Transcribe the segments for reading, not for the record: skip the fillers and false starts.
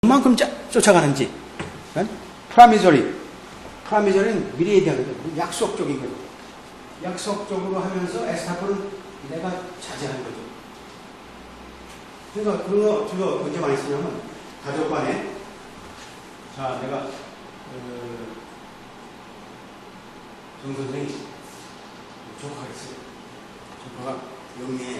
얼만큼 쫓아가는지. 프라미저리는 미래에 대한 거죠. 약속적인 거죠. 약속적으로 하면서 에스타폴은 내가 자제하는 거죠. 그러니까 그거 언제 많이 쓰냐면 가족 간에 자 내가 정 선생이 조카가 있어요. 조카가 영리해.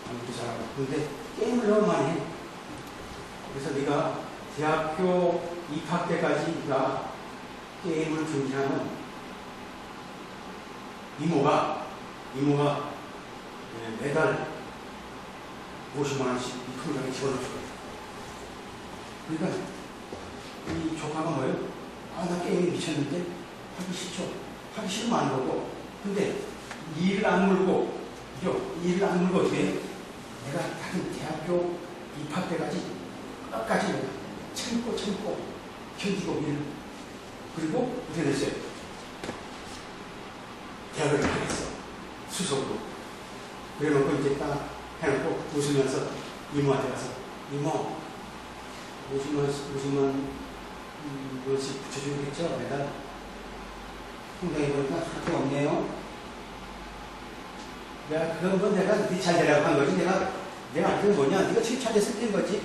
아무것도 잘하고. 근데 게임을 너무 많이 해. 그래서 네가 대학교 입학 때까지 네가 게임을 준비하면 이모가 매달 50만 원씩 이 통장에 집어넣을 거예요. 그러니까 이 조카가 뭐예요? 아, 나 게임에 미쳤는데 하기 싫죠. 하기 싫으면 안 하고. 근데 일을 안 물고 어떻게 해요? 내가 하여튼 대학교 입학 때까지 끝까지 내가 참고 견디고 일을. 그리고 어떻게 됐어요? 대학을 가겠어. 수석으로. 그래 놓고 이제 딱 해놓고 웃으면서 이모한테 가서 이모 50만 원씩 붙여주겠죠? 매달 통장에 보니까 그렇게 없네요. 그런 건 내가 잘 되라고 한 거지. 내가 알기로 뭐냐? 네가 잘됐을 때인 거지.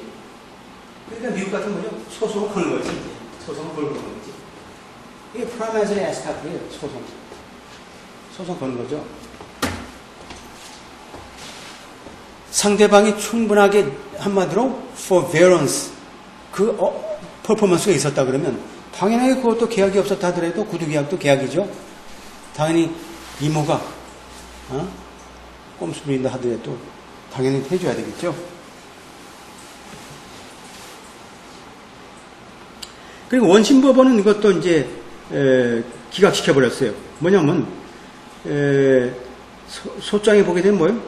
그러니까 미국 같은 거죠. 소송을 거는 거지. 소송을 걸고 거는 거지. 이게 프라마이저리 에스타프예요. 소송 거는 거죠. 상대방이 충분하게 한마디로 forbearance 퍼포먼스가 있었다 그러면 당연하게 그것도 계약이 없었다 하더라도 구두계약도 계약이죠. 당연히 이모가 꼼수 부린다 하더라도 당연히 해줘야 되겠죠. 그리고 원심법원은 이것도 이제 기각시켜버렸어요. 뭐냐면 소장에 보게 되면 뭐예요?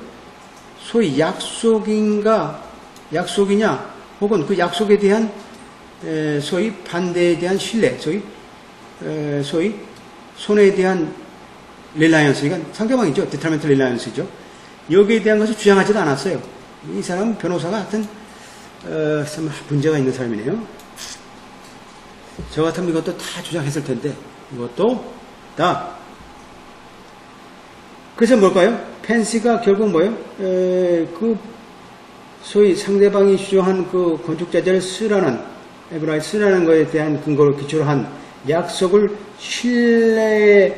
소위 약속이냐 혹은 그 약속에 대한 소위 반대에 대한 신뢰, 소위 손해에 대한 릴라이언스, 그러니까 상대방이죠. 디터멘트 릴라이언스죠. 여기에 대한 것을 주장하지도 않았어요. 이 사람 변호사가 하여튼 참 문제가 있는 사람이네요. 저 같으면 이것도 다 주장했을 텐데 이것도 다. 그래서 뭘까요? 펜시가 결국 뭐예요? 그 소위 상대방이 주장한 그 건축자재를 쓰라는 거에 대한 근거를 기초로 한 약속을 신뢰해서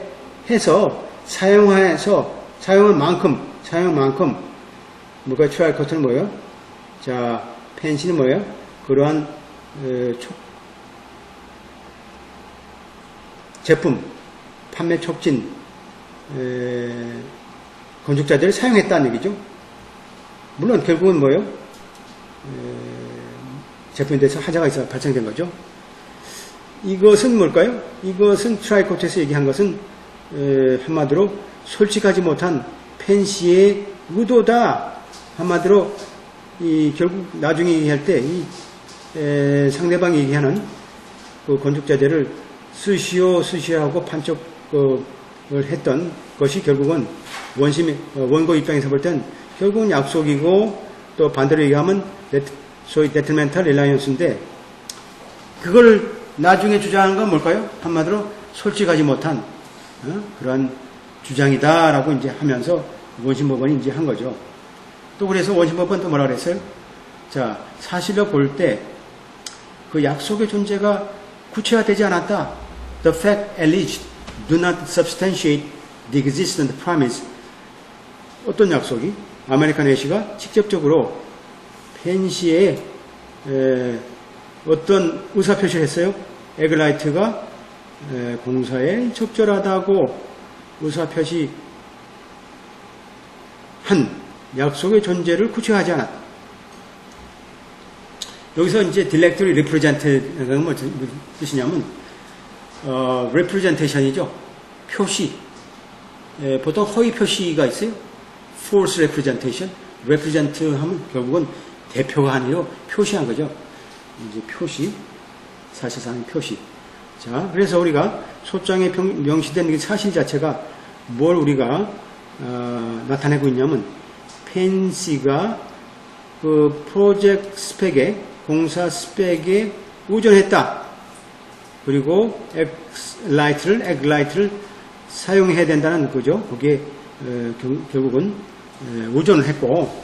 사용한 만큼 뭐가 트라이 커트는 뭐예요? 자, 펜시는 뭐예요? 그러한 제품 판매 촉진 건축자재를 사용했다는 얘기죠. 물론 결국은 뭐예요? 제품에 대해서 하자가 있어 발생된 거죠. 이것은 뭘까요? 이것은 트라이코트에서 얘기한 것은 한마디로 솔직하지 못한 펜시의 의도다. 한마디로 결국 나중에 얘기할 때 상대방이 얘기하는 그 건축자재를 쓰시오 하고 판촉을 했던 것이 결국은 원고 입장에서 볼 땐 결국은 약속이고 또 반대로 얘기하면 소위 데트멘탈 릴라이언스인데 그걸 나중에 주장한 건 뭘까요? 한마디로 솔직하지 못한 그러한 주장이다라고 이제 하면서 원심법원이 이제 한 거죠. 또 그래서 원심법원 또 뭐라 그랬어요? 자, 사실로 볼 때 그 약속의 존재가 구체화되지 않았다. The fact alleged do not substantiate the existent promise. 어떤 약속이? 아메리칸 웨시가 직접적으로 펜시에 어떤 의사표시를 했어요? 에글라이트가 공사에 적절하다고 의사표시 한 약속의 존재를 구체화하지 않았다. 여기서 이제 딜렉토리 리프레젠테이션은 무슨 뜻이냐면 representation이죠. 표시. 보통 허위 표시가 있어요. false representation. represent 하면 결국은 대표가 아니라 표시한 거죠. 이제 표시. 사실상의 표시. 자, 그래서 우리가 소장에 명시된 이 사실 자체가 뭘 우리가 나타내고 있냐면 펜시가 그 프로젝트 스펙에 공사 스펙에 우존했다. 그리고 액라이트를 사용해야 된다는 거죠. 거기에 결국은 우존을 했고,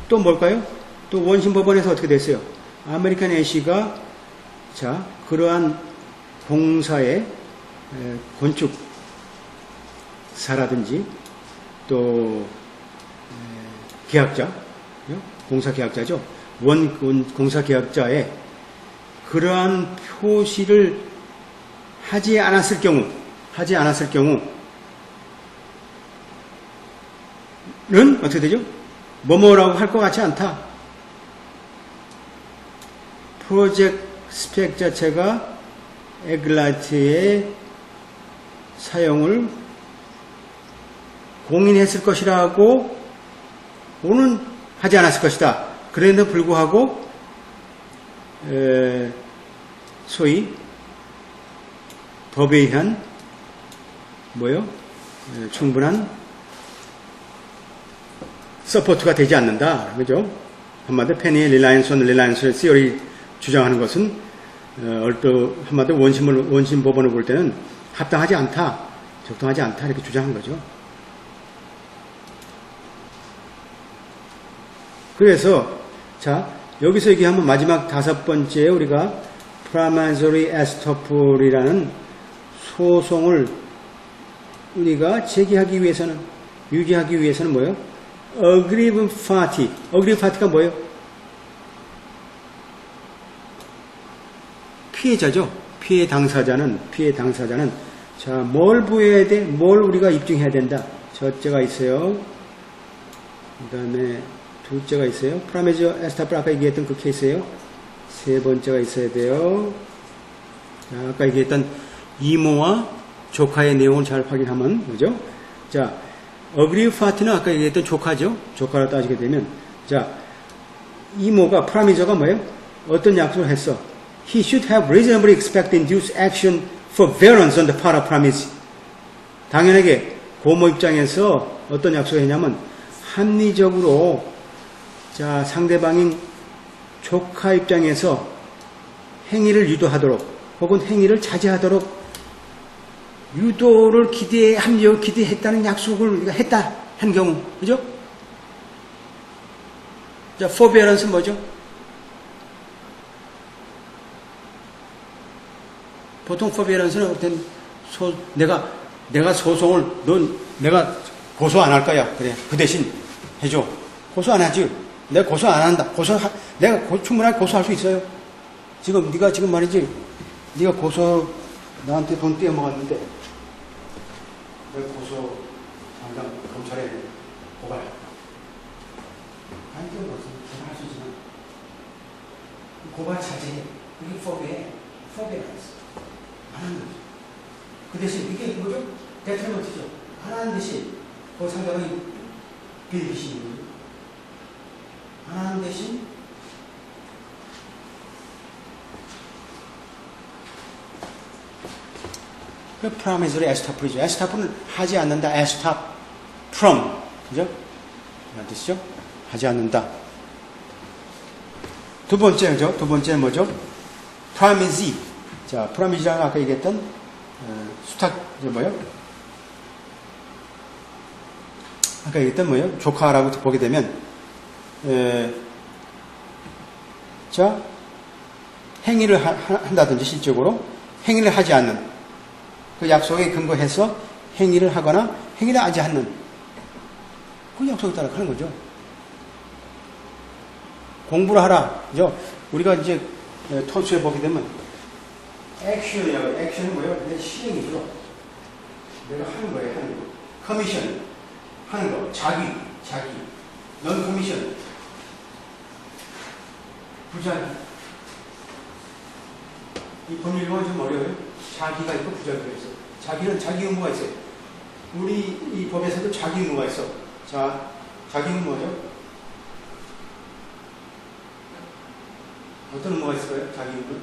또 뭘까요? 또 원심법원에서 어떻게 됐어요? 아메리칸 애쉬가 자 그러한 공사의 건축사라든지 또 계약자, 공사 계약자죠. 공사 계약자의 그러한 표시를 하지 않았을 경우는 어떻게 되죠? 뭐뭐라고 할 것 같지 않다. 프로젝트 스펙 자체가 에글라이트의 사용을 공인했을 것이라고 오는 하지 않았을 것이다. 그럼에도 불구하고 소위 법에 의한 충분한 서포트가 되지 않는다. 그죠? 한마디로 페니의 릴라이언스 시어리 주장하는 것은 한마디로 원심 법원을 볼 때는 합당하지 않다, 적당하지 않다 이렇게 주장한 거죠. 그래서 자 여기서 얘기하면 마지막 5번째 우리가 promissory estoppel이라는 소송을 우리가 제기하기 위해서는 유지하기 위해서는 뭐예요? aggrieved party가 뭐예요? 피해자죠. 피해 당사자는 자 뭘 부여해야 돼? 뭘 우리가 입증해야 된다. 첫째가 있어요. 그 다음에 둘째가 있어요. 프라메지오 에스타플 아까 얘기했던 그 케이스예요. 세 번째가 있어야 돼요. 자, 아까 얘기했던 이모와 조카의 내용을 잘 확인하면 그죠? 자, 어그리브 파티는 아까 얘기했던 조카죠. 조카를 따지게 되면 자, 이모가 프라미저가 뭐예요? 어떤 약속을 했어? He should have reasonably expected induced action for variance on the part of promise. 당연하게 고모 입장에서 어떤 약속을 했냐면 합리적으로 자 상대방인 조카 입장에서 행위를 유도하도록 혹은 행위를 자제하도록 유도를 합리적으로 기대했다는 약속을 우리가 했다 한 경우 그죠? 자 forbearance는 뭐죠? 보통 forbearance는 내가 소송을 내가 고소 안 할 거야. 그래. 그 대신 해줘. 고소 안 하지. 내가 고소 안 한다. 내가 충분하게 고소할 수 있어요. 네가 지금 말이지. 네가 나한테 돈 떼어먹었는데 내가 당장 검찰에 고발. 아니, 할 수 있지만 고발 자제. 이게 forbearance. 안 하는 거죠. 그 대신 이게 뭐죠? 데트리먼트죠. 안 하는 대신 그 상대방이 빌리시는 거죠. 안 하는 대신 그 프라미스리 에스타플이죠. 에스타플은 하지 않는다. 에스탑 from 그죠? 무슨 뜻이죠? 하지 않는다. 두 번째죠. 두 번째는 뭐죠? 프라미시. 자, 프라미시라는 아까 얘기했던 아까 얘기했던 뭐예요? 조카라고 보게 되면 자 행위를 한다든지 실적으로 행위를 하지 않는 그 약속에 근거해서 행위를 하거나 행위를 하지 않는 그 약속에 따라 하는 거죠. 공부를 하라. 그죠? 우리가 이제 토수에 보게 되면 액션이라고 액션은 뭐예요? 내 실행이죠. 내가 하는 거예요. 하는 거. 커미션 하는 거. 자기 넌 커미션 부자기 이 법률 용어는 좀 어려워요. 자기가 있고 부자기가 있어. 자기는 자기 의무가 있어요. 우리 이 법에서도 자기 의무가 있어. 자, 자기 의무 뭐죠? 어떤 의무가 있을까요? 자기 의무?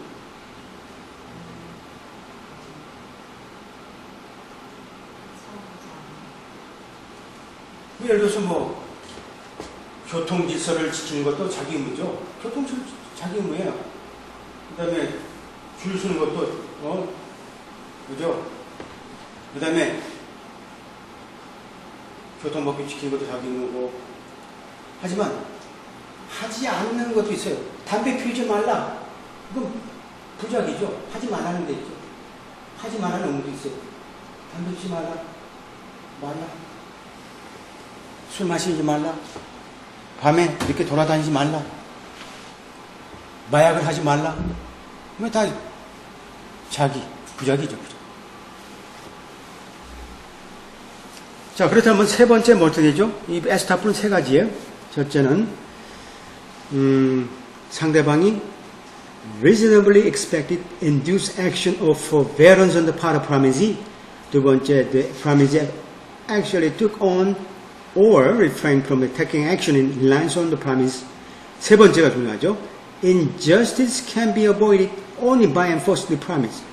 예를 들어서 교통 질서를 지키는 것도 자기 의무죠. 교통 질서 자기 의무예요. 그 다음에 줄 서는 것도, 그죠? 그 다음에, 교통법규 지키는 것도 자기 있는 거고. 하지만, 하지 않는 것도 있어요. 담배 피우지 말라. 이건 부작이죠. 하지 말라는 데 있죠. 하지 말라는 의무도 있어요. 담배 피우지 말라. 술 마시지 말라. 밤에 이렇게 돌아다니지 말라. 마약을 하지 말라. 뭐 다 자기 부작이죠. 자, 그렇다면 세 번째 뭐 어떻게 되죠? 이 에스타프는 세 가지예요. 첫째는 상대방이 reasonably expected induced action or forbearance on the part of promisee. 두 번째, the promisee actually took on or refrained from taking action in reliance on the promise. 세 번째가 중요하죠. Injustice can be avoided only by enforcing the promise.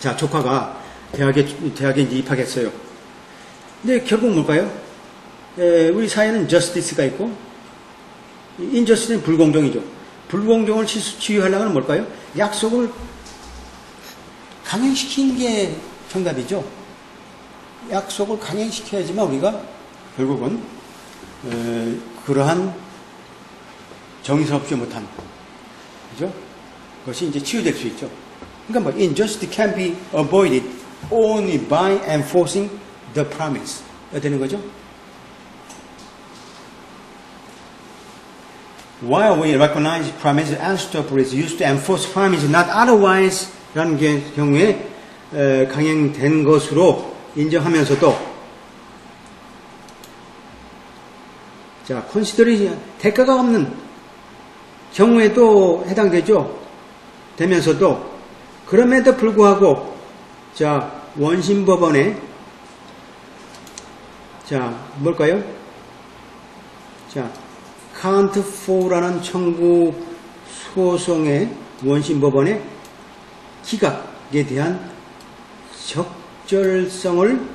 자, 조카가 대학에 이제 입학했어요. 근데 결국 뭘까요? 우리 사회는 justice가 있고, injustice는 불공정이죠. 불공정을 치유하려면 뭘까요? 약속을 강행시키는 게 정답이죠. 약속을 강행시켜야지만 우리가 결국은 그러한 정의스럽지 못한, 그죠? 그것이 이제 치유될 수 있죠. 그러니까 뭐 injustice can be avoided only by enforcing the promise. 되는 거죠. While we recognize promise, Aristotle is used to enforce promise, not otherwise 라는 경우에 강행된 것으로 인정하면서도 자, consideration, 대가가 없는 경우에도 해당되죠. 되면서도 그럼에도 불구하고 자, 원심법원에 자, 뭘까요? 자, can't fall라는 청구 소송의 원심법원의 기각에 대한 적절성을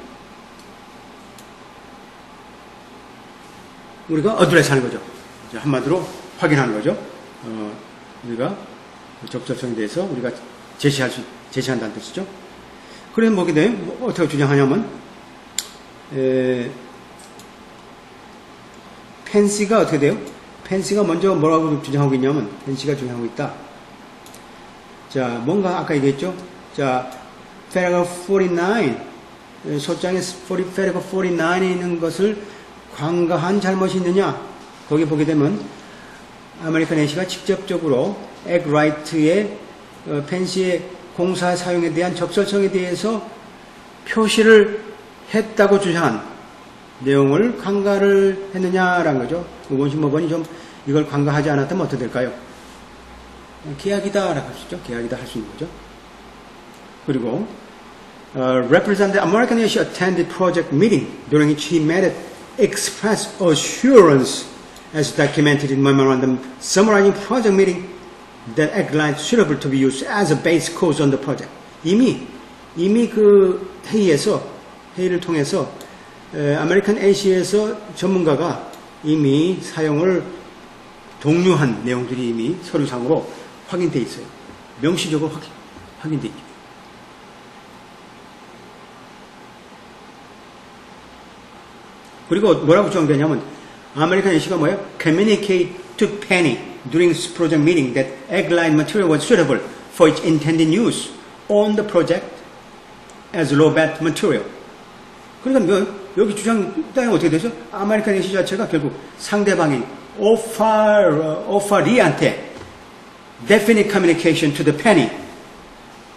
우리가 어드레스하는 거죠. 한마디로 확인하는 거죠. 우리가 적절성에 대해서 우리가 제시한다는 뜻이죠. 그래서 뭐게 돼요? 어떻게 주장하냐면 펜시가 어떻게 돼요? 펜시가 먼저 뭐라고 주장하고 있냐면 펜시가 주장하고 있다. 자, 뭔가 아까 얘기했죠? 자, paragraph 49 소장의 paragraph 49에 있는 것을 관가한 잘못이 있느냐? 거기 보게 되면 아메리칸 애쉬가 직접적으로 액라이트의 펜시의 공사 사용에 대한 적절성에 대해서 표시를 했다고 주장한 내용을 관가를 했느냐라는 거죠. 원심법원이 좀 이걸 관가하지 않았다면 어떻게 될까요? 계약이다라고 할 수 있죠. 계약이다 할 수 있는 거죠. 그리고 Representative American Asia attended project meeting during which he made express assurance as documented in memorandum summarizing project meeting that Eggline suitable to be used as a base course on the project. 이미 그 회의를 통해서 아메리칸 A시에서 전문가가 이미 사용을 독려한 내용들이 이미 서류상으로 확인되어 있어요. 명시적으로 확인되어 있죠. 그리고 뭐라고 주장되냐면 아메리칸 A시가 뭐예요? Communicate to Penny during this project meeting that Eggline material was suitable for its intended use on the project as low-bat material. 그러니까 여기 주장이 어떻게 되죠? 아메리칸 A시 자체가 결국 상대방인 오파리한테 definite communication to the penny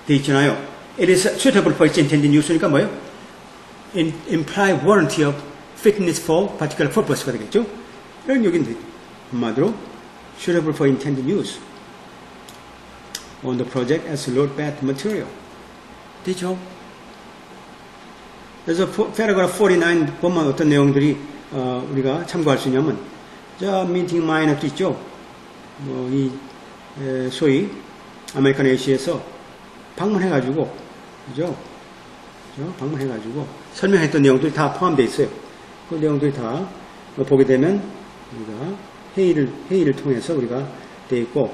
돼 있잖아요. It is suitable for its intended use니까 뭐예요? Implied warranty of fitness for particular purpose가 되겠죠. 이런 여기는 한마디로 suitable for intended use on the project as load-bath material 되죠. 그래서 paragraph 49 보면 어떤 내용들이 우리가 참고할 수 있냐면 자, meeting minor도 있죠. 소위 아메리칸 A시에서 방문해가지고 그죠? 방문해가지고 설명했던 내용들이 다 포함되어 있어요. 그 내용들이 다 보게 되면 우리가 회의를 통해서 우리가 되어 있고